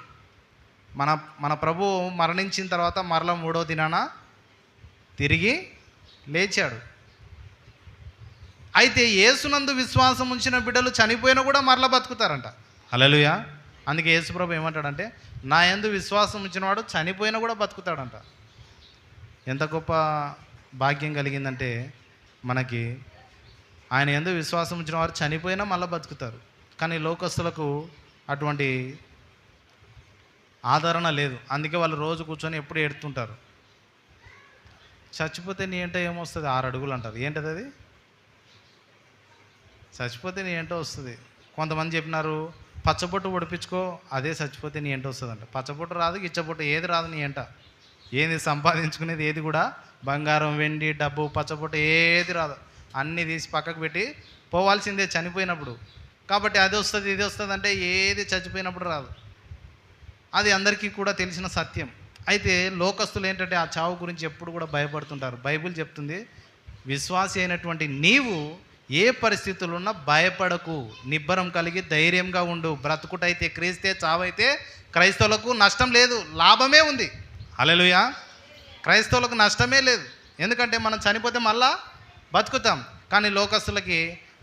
మన ప్రభు మరణించిన తర్వాత మరల 3వ దినాన తిరిగి లేచాడు. అయితే యేసునందు విశ్వాసం ఉంచిన బిడ్డలు చనిపోయినా కూడా మరల బతుకుతారంట. హల్లెలూయా. అందుకే యేసు ప్రభు ఏమంటాడంటే, నా యందు విశ్వాసం ఉంచినవాడు చనిపోయినా కూడా బతుకుతాడంట. ఎంత గొప్ప భాగ్యం కలిగిందంటే మనకి ఆయన యందు విశ్వాసం ఉంచిన వారు చనిపోయినా మళ్ళీ బతుకుతారు. కానీ లోకస్తులకు అటువంటి ఆదరణ లేదు. అందుకే వాళ్ళు రోజు కూర్చొని ఎప్పుడు ఏడుతుంటారు. చచ్చిపోతే నీ ఏంటో ఏమొస్తుంది? 6 అడుగులు అంటారు. ఏంటది అది? చచ్చిపోతే నీ ఏంటో వస్తుంది. కొంతమంది చెప్పినారు పచ్చబొట్టు ఒడిపించుకో, అదే చచ్చిపోతే నీ ఏంటో వస్తుంది అంట. పచ్చబొట్టు రాదు, గిచ్చబొట్టు ఏది రాదు నీ ఎంట. ఏది సంపాదించుకునేది ఏది కూడా బంగారం, వెండి, డబ్బు, పచ్చబొట్టు ఏది రాదు. అన్నీ తీసి పక్కకు పెట్టి పోవాల్సిందే చనిపోయినప్పుడు. కాబట్టి అది వస్తుంది ఇది వస్తుంది అంటే ఏది చచ్చిపోయినప్పుడు రాదు. అది అందరికీ కూడా తెలిసిన సత్యం. అయితే లోకస్తులు ఏంటంటే ఆ చావు గురించి ఎప్పుడు కూడా భయపడుతుంటారు. బైబిల్ చెప్తుంది, విశ్వాసి అయినటువంటి నీవు ఏ పరిస్థితుల్లో ఉన్నా భయపడకు, నిబ్బరం కలిగి ధైర్యంగా ఉండు. బ్రతుకుటైతే క్రీస్తే, చావైతే క్రైస్తవులకు నష్టం లేదు, లాభమే ఉంది. హల్లెలూయా. క్రైస్తవులకు నష్టమే లేదు. ఎందుకంటే మనం చనిపోతే మళ్ళా బతుకుతాం. కానీ లోకస్తులకి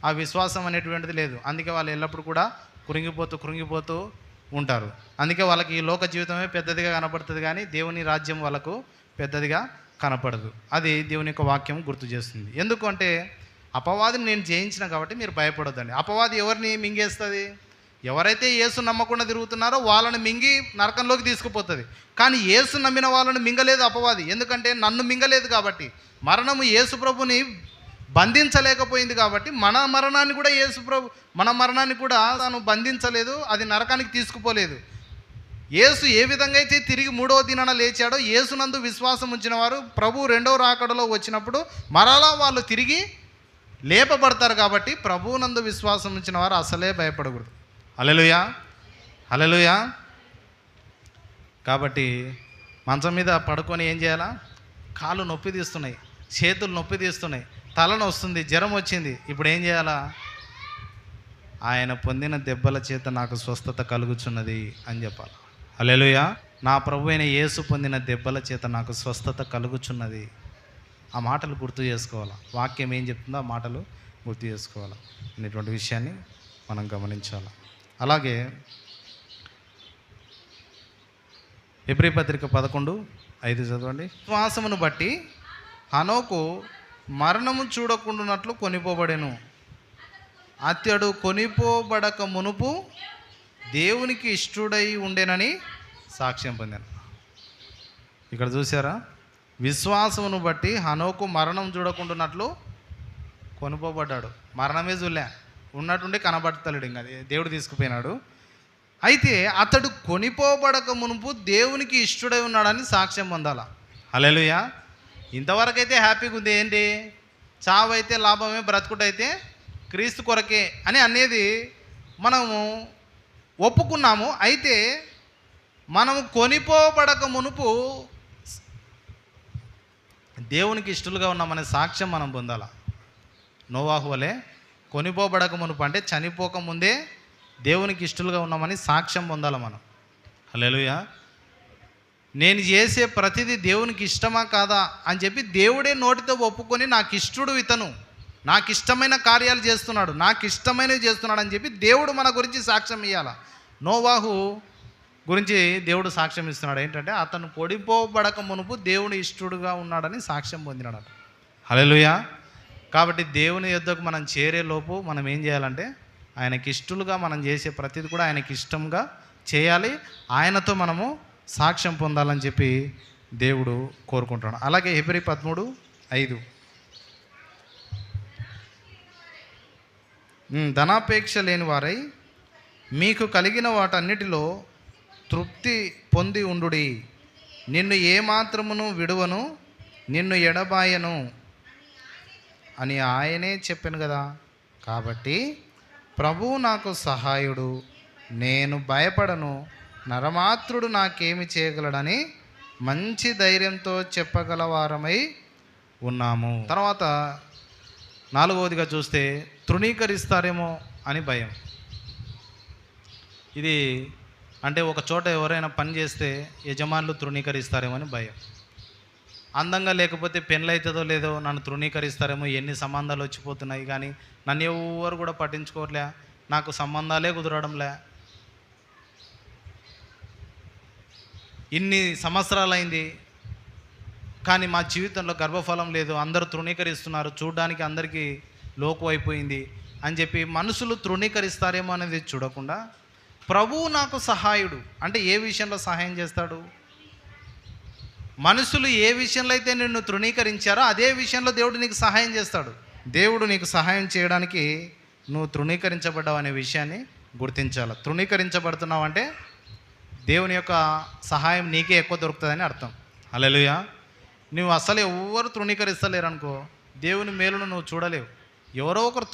ఆ విశ్వాసం అనేటువంటిది లేదు. అందుకే వాళ్ళు ఎల్లప్పుడూ కూడా కృంగిపోతూ ఉంటారు. అందుకే వాళ్ళకి ఈ లోక జీవితమే పెద్దదిగా కనపడుతుంది, కానీ దేవుని రాజ్యం వాళ్ళకు పెద్దదిగా కనపడదు. అది దేవుని యొక్క వాక్యం గుర్తు చేస్తుంది. ఎందుకంటే అపవాదిని నేను జయించిన కాబట్టి మీరు భయపడొద్దండి. అపవాది ఎవరిని మింగేస్తుంది? ఎవరైతే యేసు నమ్మకుండా తిరుగుతున్నారో వాళ్ళని మింగి నరకంలోకి తీసుకుపోతుంది. కానీ యేసు నమ్మిన వాళ్ళని మింగలేదు అపవాది. ఎందుకంటే నన్ను మింగలేదు కాబట్టి. మరణము యేసు ప్రభుని బంధించలేకపోయింది కాబట్టి మన మరణాన్ని కూడా మన మరణాన్ని కూడా తాను బంధించలేదు, అది నరకానికి తీసుకుపోలేదు. యేసు ఏ విధంగా అయితే తిరిగి 3వ దినాన లేచాడో, యేసునందు విశ్వాసం ఉంచిన వారు ప్రభు 2వ రాకడలో వచ్చినప్పుడు మరలా వాళ్ళు తిరిగి లేపబడతారు. కాబట్టి ప్రభువునందు విశ్వాసం ఉంచిన వారు అసలే భయపడకూడదు. హల్లెలూయా, హల్లెలూయా. కాబట్టి మంచం మీద పడుకొని ఏం చేయాలా? కాళ్ళు నొప్పి తీస్తున్నాయి, చేతులు నొప్పి తీస్తున్నాయి, తలను వస్తుంది, జ్వరం వచ్చింది. ఇప్పుడు ఏం చేయాలా? ఆయన పొందిన దెబ్బల చేత నాకు స్వస్థత కలుగుచున్నది అని చెప్పాలి. హల్లెలూయా. నా ప్రభు అయిన యేసు పొందిన దెబ్బల చేత నాకు స్వస్థత కలుగుచున్నది. ఆ మాటలు గుర్తు చేసుకోవాలా. వాక్యం ఏం చెప్తుందో ఆ మాటలు గుర్తు చేసుకోవాలా అనేటువంటి విషయాన్ని మనం గమనించాలి. అలాగే హెబ్రీ పత్రిక 11:5 చదవండి. విశ్వాసమును బట్టి హనోకు మరణము చూడకుండానట్లు కొనిపోబడెను. అతడు కొనిపోబడక మునుపు దేవునికి ఇష్టుడై ఉండేనని సాక్ష్యం పొందాను. ఇక్కడ చూసారా? విశ్వాసమును బట్టి హనోకు మరణం చూడకుండానట్లు కొనిపోబడ్డాడు. మరణమే చూలే, ఉన్నట్టుండి కనబడతలేడు, ఇంకా దేవుడు తీసుకుపోయినాడు. అయితే అతడు కొనిపోబడక మునుపు దేవునికి ఇష్టుడై ఉన్నాడని సాక్ష్యం పొందాల. హల్లెలూయా. ఇంతవరకైతే హ్యాపీగా ఉంది. ఏంటి? చావు అయితే లాభమే, బ్రతుకుటైతే క్రీస్తు కొరకే అని అనేది మనము ఒప్పుకున్నాము. అయితే మనము కొనిపోబడక మునుపు దేవునికి ఇష్టలుగా ఉన్నామనే సాక్ష్యం మనం పొందాల. నోవాహు వలె కొనిపోబడక మునుపు అంటే చనిపోకముందే దేవునికి ఇష్టలుగా ఉన్నామని సాక్ష్యం పొందాలి మనం. హల్లెలూయా. నేను చేసే ప్రతిదీ దేవునికి ఇష్టమా కాదా అని చెప్పి దేవుడే నోటితో ఒప్పుకొని నాకు ఇష్టడు ఇతను, నాకు ఇష్టమైన కార్యాలు చేస్తున్నాడు, నాకు ఇష్టమైనవి చేస్తున్నాడు అని చెప్పి దేవుడు మన గురించి సాక్ష్యం ఇవ్వాలి. నోవాహు గురించి దేవుడు సాక్ష్యం ఇస్తున్నాడు. ఏంటంటే అతను కొనిపోబడక మునుపు దేవుని ఇష్టడుగా ఉన్నాడని సాక్ష్యం పొందినాడు. హల్లెలూయా. కాబట్టి దేవుని యొద్దకు మనం చేరే లోపు మనం ఏం చేయాలంటే ఆయనకి ఇష్టలుగా మనం చేసే ప్రతిదీ కూడా ఆయనకి ఇష్టంగా చేయాలి. ఆయనతో మనము సాక్ష్యం పొందాలని చెప్పి దేవుడు కోరుకుంటున్నాడు. అలాగే హెబ్రీ 13:5 ధనాపేక్ష లేని వారై మీకు కలిగిన వాటన్నిటిలో తృప్తి పొంది ఉండుడి. నిన్ను ఏమాత్రమును విడువను, నిన్ను ఎడబాయను అని ఆయనే చెప్పాను కదా. కాబట్టి ప్రభువు నాకు సహాయుడు, నేను భయపడను, నరమాత్రుడు నాకేమి చేయగలడని మంచి ధైర్యంతో చెప్పగలవారమై ఉన్నాము. తర్వాత 4వదిగా చూస్తే తృణీకరిస్తారేమో అని భయం. ఇది అంటే ఒక చోట ఎవరైనా పని చేస్తే యజమానులు తృణీకరిస్తారేమో అని భయం. అందంగా లేకపోతే పెళ్ళైతుందో లేదో నన్ను తృణీకరిస్తారేమో, ఎన్ని సంబంధాలు వచ్చిపోతున్నాయి కానీ నన్ను ఎవరు కూడా పట్టించుకోవట్లే, నాకు సంబంధాలే కుదరడంలే, ఇన్ని సంవత్సరాలైంది కానీ మా జీవితంలో గర్భఫలం లేదు, అందరూ తృణీకరిస్తున్నారు, చూడడానికి అందరికీ లోకు అయిపోయింది అని చెప్పి మనుషులు తృణీకరిస్తారేమో అనేది చూడకుండా, ప్రభువు నాకు సహాయుడు అంటే ఏ విషయంలో సహాయం చేస్తాడు? మనుషులు ఏ విషయంలో అయితే నిన్ను తృణీకరించారో అదే విషయంలో దేవుడు నీకు సహాయం చేస్తాడు. దేవుడు నీకు సహాయం చేయడానికి నువ్వు తృణీకరించబడ్డావు అనే విషయాన్ని గుర్తించాలి. తృణీకరించబడుతున్నావు అంటే దేవుని యొక్క సహాయం నీకే ఎక్కువ దొరుకుతుందని అర్థం. హల్లెలూయా. నువ్వు అసలు ఎవరు తృణీకరిస్తలేరు అనుకో, దేవుని మేలును నువ్వు చూడలేవు. ఎవరో ఒకరు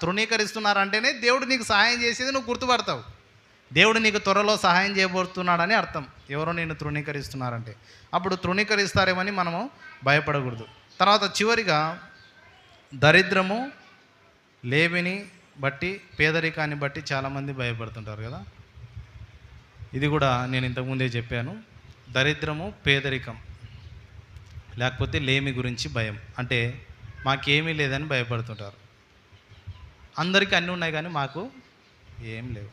తృణీకరిస్తున్నారంటేనే దేవుడు నీకు సహాయం చేసేది నువ్వు గుర్తుపడతావు. దేవుడు నీకు త్వరలో సహాయం చేయబోతున్నాడని అర్థం, ఎవరో నేను తృణీకరిస్తున్నారంటే. అప్పుడు తృణీకరిస్తారేమని మనము భయపడకూడదు. తర్వాత చివరిగా దరిద్రము, లేమిని బట్టి, పేదరికాన్ని బట్టి చాలామంది భయపడుతుంటారు కదా. ఇది కూడా నేను ఇంతకుముందే చెప్పాను. దరిద్రము, పేదరికం లేకపోతే లేమి గురించి భయం, అంటే మాకేమీ లేదని భయపడుతుంటారు. అందరికీ అన్నీ ఉన్నాయి కానీ మాకు ఏం లేవు.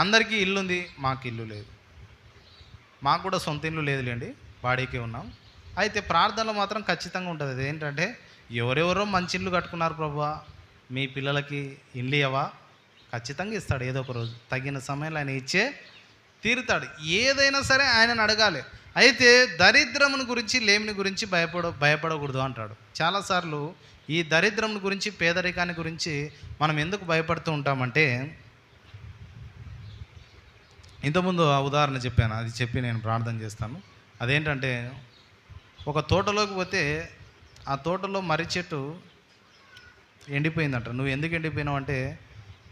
అందరికీ ఇల్లు ఉంది, మాకు ఇల్లు లేదు. మాకు కూడా సొంత ఇల్లు లేదులేండి, బాడీకే ఉన్నాం. అయితే ప్రార్థనలో మాత్రం ఖచ్చితంగా ఉంటుంది. అది ఏంటంటే, ఎవరెవరో మంచి ఇల్లు కట్టుకున్నారు ప్రభువా, మీ పిల్లలకి ఇల్లు ఇవ్వవా? ఖచ్చితంగా ఇస్తాడు. ఏదో ఒక రోజు తగిన సమయంలో ఆయన ఇచ్చే తీరుతాడు. ఏదైనా సరే ఆయనను అడగాలి. అయితే దరిద్రమును గురించి, లేమిని గురించి భయపడకూడదు అంటాడు. చాలాసార్లు ఈ దరిద్రమును గురించి, పేదరికాన్ని గురించి మనం ఎందుకు భయపడుతూ ఉంటామంటే, ఇంతకుముందు ఆ ఉదాహరణ చెప్పాను, అది చెప్పి నేను ప్రార్థన చేస్తాను. అదేంటంటే, ఒక తోటలోకి పోతే ఆ తోటలో మర్రి చెట్టు ఎండిపోయిందంట. నువ్వు ఎందుకు ఎండిపోయినావు అంటే,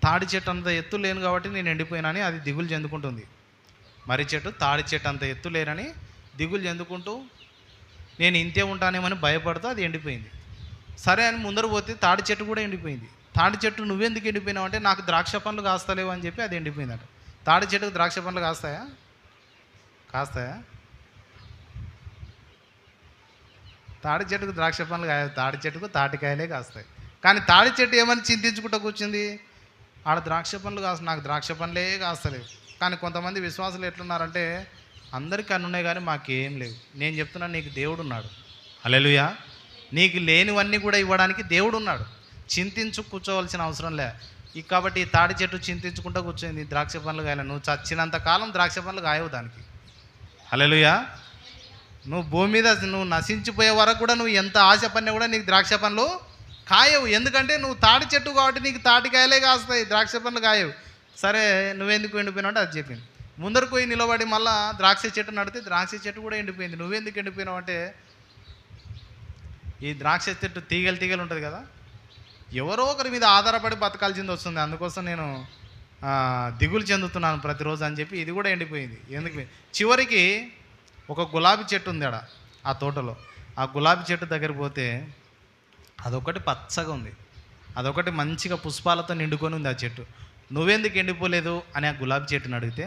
తాడి చెట్టు అంత ఎత్తు లేను కాబట్టి నేను ఎండిపోయినాని అది దిగులు చెందుకుంటుంది. మర్రి చెట్టు తాడి చెట్టు అంత ఎత్తు లేనని దిగులు చెందుకుంటూ, నేను ఇంతే ఉంటానేమని భయపడుతూ అది ఎండిపోయింది. సరే అని ముందర పోతే తాడి చెట్టు కూడా ఎండిపోయింది. తాడి చెట్టు నువ్వెందుకు ఎండిపోయినావు అంటే, నాకు ద్రాక్ష పండ్లు కాస్తలేవు అని చెప్పి అది ఎండిపోయిందట. తాడి చెట్టుకు ద్రాక్ష పండ్లు కాస్తాయా? తాడి చెట్టుకు ద్రాక్ష పండ్లు కాయ, తాడి చెట్టుకు తాటికాయలే కాస్తాయి. కానీ తాడి చెట్టు ఏమని చింతించుకుంటూ కూర్చుంది, ఆడ ద్రాక్ష పండ్లు నాకు ద్రాక్ష పండ్లే కాస్తలేవు. కానీ కొంతమంది విశ్వాసులు ఎట్లున్నారంటే, అందరికీ అన్నీ ఉన్నాయి కానీ మాకేం లేవు. నేను చెప్తున్నాను, నీకు దేవుడు ఉన్నాడు. హల్లెలూయా. నీకు లేనివన్నీ కూడా ఇవ్వడానికి దేవుడు ఉన్నాడు. చింతించు కూర్చోవలసిన అవసరం లే. కాబట్టి ఈ తాడి చెట్టు చింతించుకుంటూ కూర్చొని ద్రాక్ష పండ్లు కాయలే. నువ్వు చచ్చినంత కాలం ద్రాక్ష పండ్లు కాయవు దానికి. హల్లెలూయా. నువ్వు భూమి మీద నువ్వు నశించిపోయే వరకు కూడా నువ్వు ఎంత ఆశ పడినా కూడా నీకు ద్రాక్ష పండ్లు కాయవు. ఎందుకంటే నువ్వు తాడి చెట్టు కాబట్టి నీకు తాటికాయలే కాస్తాయి, ద్రాక్ష పండ్లు కాయవు. సరే, నువ్వెందుకు ఎండిపోయినావు అంటే అది చెప్పింది. ముందరకు పోయి నిలబడి మళ్ళీ ద్రాక్ష చెట్టు నడితే ద్రాక్ష చెట్టు కూడా ఎండిపోయింది. నువ్వెందుకు ఎండిపోయినావు అంటే, ఈ ద్రాక్ష చెట్టు తీగలు ఉంటుంది కదా, ఎవరో ఒకరి మీద ఆధారపడి బతకాల్సింది వస్తుంది. అందుకోసం నేను దిగులు చెందుతున్నాను ప్రతిరోజు అని చెప్పి ఇది కూడా ఎండిపోయింది. ఎందుకు? చివరికి ఒక గులాబీ చెట్టు ఉంది ఆడ ఆ తోటలో. ఆ గులాబీ చెట్టు దగ్గరికి పోతే అదొకటి పచ్చగా ఉంది, అదొకటి మంచిగా పుష్పాలతో నిండుకొని ఉంది ఆ చెట్టు. నువ్వెందుకు ఎండిపోలేదు అని ఆ గులాబీ చెట్టుని అడిగితే,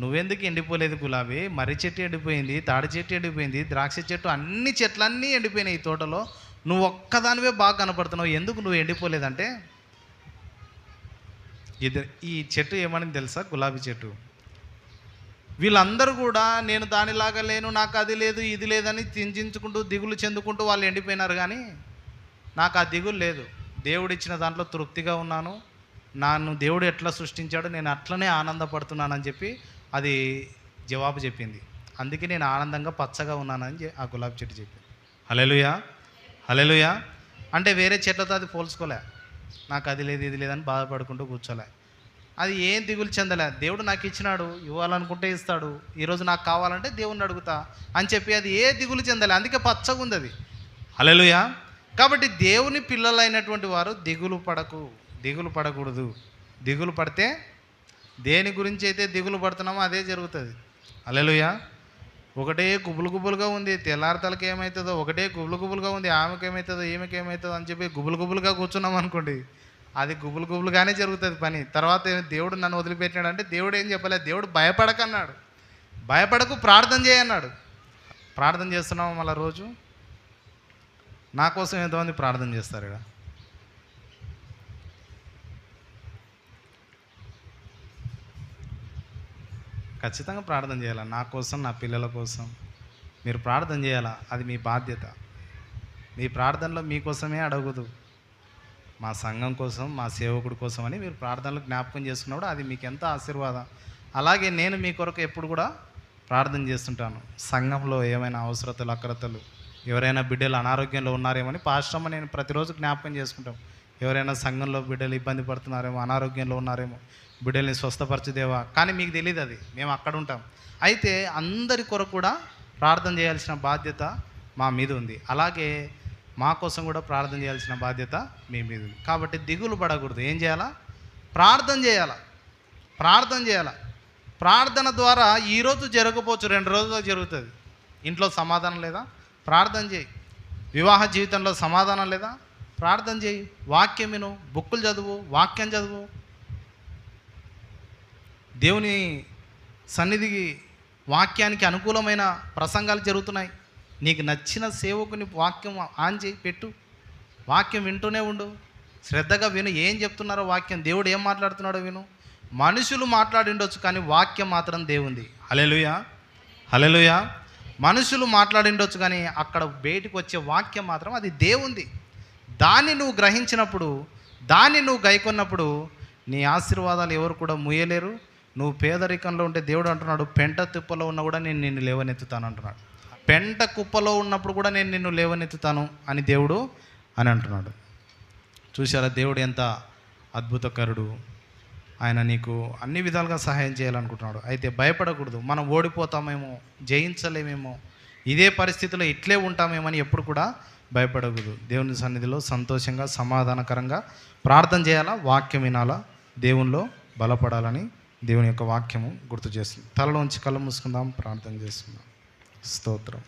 నువ్వెందుకు ఎండిపోలేదు గులాబీ, మర్రి చెట్టు ఎండిపోయింది, తాడి చెట్టు ఎండిపోయింది, ద్రాక్ష చెట్టు, అన్ని చెట్లన్నీ ఎండిపోయినాయి ఈ తోటలో, నువ్వు ఒక్కదానివే బాగా కనపడుతున్నావు, ఎందుకు నువ్వు ఎండిపోలేదంటే, ఈ చెట్టు ఏమని తెలుసా? గులాబీ చెట్టు. వీళ్ళందరూ కూడా నేను దానిలాగా లేను, నాకు అది లేదు ఇది లేదని చింతించుకుంటూ దిగులు చెందుకుంటూ వాళ్ళు ఎండిపోయినారు. కానీ నాకు ఆ దిగులు లేదు. దేవుడు ఇచ్చిన దాంట్లో తృప్తిగా ఉన్నాను. నన్ను దేవుడు ఎట్లా సృష్టించాడో నేను అట్లనే ఆనందపడుతున్నానని చెప్పి అది జవాబు చెప్పింది. అందుకే నేను ఆనందంగా పచ్చగా ఉన్నానని ఆ గులాబీ చెట్టు చెప్పింది. హల్లెలూయా. హల్లెలూయా. అంటే వేరే చెట్లతో అది పోల్చుకోలే, నాకు అది లేదు ఇది లేదని బాధపడుకుంటూ కూర్చోలే. అది ఏం దిగులు చెందలే. దేవుడు నాకు ఇచ్చినాడు, ఇవ్వాలనుకుంటే ఇస్తాడు, ఈరోజు నాకు కావాలంటే దేవుణ్ణి అడుగుతా అని చెప్పి అది ఏ దిగులు చెందలే. అందుకే పచ్చగా ఉంది అది. హల్లెలూయా. కాబట్టి దేవుని పిల్లలైనటువంటి వారు దిగులు పడకూడదు. దిగులు పడితే దేని గురించి అయితే దిగులు పడుతున్నామో అదే జరుగుతుంది. హల్లెలూయా. ఒకటే గుబులుగా ఉంది, తెల్లారితలకి ఏమవుతుందో, ఒకటే గుబులుగా ఉంది, ఆమెకి ఏమవుతుందో ఈమెకి ఏమవుతుందో అని చెప్పి గుబులుగా కూర్చున్నాం అనుకోండి, అది గుబులుగానే జరుగుతుంది పని. తర్వాత దేవుడు నన్ను వదిలిపెట్టినాడంటే దేవుడు ఏం చెప్పలేదు, దేవుడు భయపడకన్నాడు. భయపడకు, ప్రార్థన చేయన్నాడు. ప్రార్థన చేస్తున్నాము మళ్ళీ రోజు. నా కోసం ఎంతోమంది ప్రార్థన చేస్తారు ఇక్కడ. ఖచ్చితంగా ప్రార్థన చేయాలి, నా కోసం, నా పిల్లల కోసం, మీరు ప్రార్థన చేయాలా, అది మీ బాధ్యత. మీ ప్రార్థనలో మీకోసమే అడగదు, మా సంఘం కోసం, మా సేవకుడి కోసం అని మీరు ప్రార్థనలు జ్ఞాపకం చేసుకున్నప్పుడు అది మీకు ఎంత ఆశీర్వాదం. అలాగే నేను మీ కొరకు ఎప్పుడు కూడా ప్రార్థన చేస్తుంటాను. సంఘంలో ఏమైనా అవసరతలు, అక్రతలు, ఎవరైనా బిడ్డలు అనారోగ్యంలో ఉన్నారేమని పాస్టమ్మ నేను ప్రతిరోజు జ్ఞాపకం చేసుకుంటాం. ఎవరైనా సంఘంలో బిడ్డలు ఇబ్బంది పడుతున్నారేమో, అనారోగ్యంలో ఉన్నారేమో, బిడ్డల్ని స్వస్థపరచుదేవా. కానీ మీకు తెలియదు, అది మేము అక్కడ ఉంటాం. అయితే అందరి కొరకు కూడా ప్రార్థన చేయాల్సిన బాధ్యత మా మీద ఉంది. అలాగే మా కోసం కూడా ప్రార్థన చేయాల్సిన బాధ్యత మీ మీద ఉంది. కాబట్టి దిగులు పడకూడదు. ఏం చేయాలా? ప్రార్థన చేయాలా. ప్రార్థన చేయాలా. ప్రార్థన ద్వారా ఈరోజు జరగకపోవచ్చు, 2 రోజుల్లో జరుగుతుంది. ఇంట్లో సమాధానం లేదా? ప్రార్థన చేయి. వివాహ జీవితంలో సమాధానం లేదా? ప్రార్థన చేయి. వాక్యం విను, బుక్కులు చదువు, వాక్యం చదువు. దేవుని సన్నిధికి, వాక్యానికి అనుకూలమైన ప్రసంగాలు జరుగుతున్నాయి. నీకు నచ్చిన సేవకుని వాక్యం ఆన్ చేయి, పెట్టు. వాక్యం వింటూనే ఉండు, శ్రద్ధగా విను. ఏం చెప్తున్నారో వాక్యం, దేవుడు ఏం మాట్లాడుతున్నాడో విను. మనుషులు మాట్లాడిండొచ్చు, కానీ వాక్యం మాత్రం దేవుంది. హల్లెలూయా, హల్లెలూయా. మనుషులు మాట్లాడిండొచ్చు, కానీ అక్కడ బయటకు వచ్చే వాక్యం మాత్రం అది దేవుంది. దాన్ని నువ్వు గ్రహించినప్పుడు, దాన్ని నువ్వు గైకొన్నప్పుడు నీ ఆశీర్వాదాలు ఎవరు కూడా ముయ్యలేరు. నువ్వు పేదరికంలో ఉంటే దేవుడు అంటున్నాడు, పెంట తిప్పలో ఉన్నా కూడా నేను నిన్ను లేవనెత్తుతాను అంటున్నాడు. పెంట కుప్పలో ఉన్నప్పుడు కూడా నేను నిన్ను లేవనెత్తుతాను అని దేవుడు అని అంటున్నాడు. చూసారా దేవుడు ఎంత అద్భుతకరుడు. ఆయన నీకు అన్ని విధాలుగా సహాయం చేయాలనుకుంటున్నాడు. అయితే భయపడకూడదు. మనం ఓడిపోతామేమో, జయించలేమేమో, ఇదే పరిస్థితిలో ఇట్లే ఉంటామేమని ఎప్పుడు కూడా భయపడకూడదు. దేవుని సన్నిధిలో సంతోషంగా, సమాధానకరంగా ప్రార్థన చేయాలా, వాక్యం వినాలా, దేవునిలో బలపడాలని దేవుని యొక్క వాక్యము గుర్తు చేస్తుంది. తలలోంచి కళ్ళు మూసుకుందాం, ప్రార్థన చేస్తున్నాం. స్తోత్రం.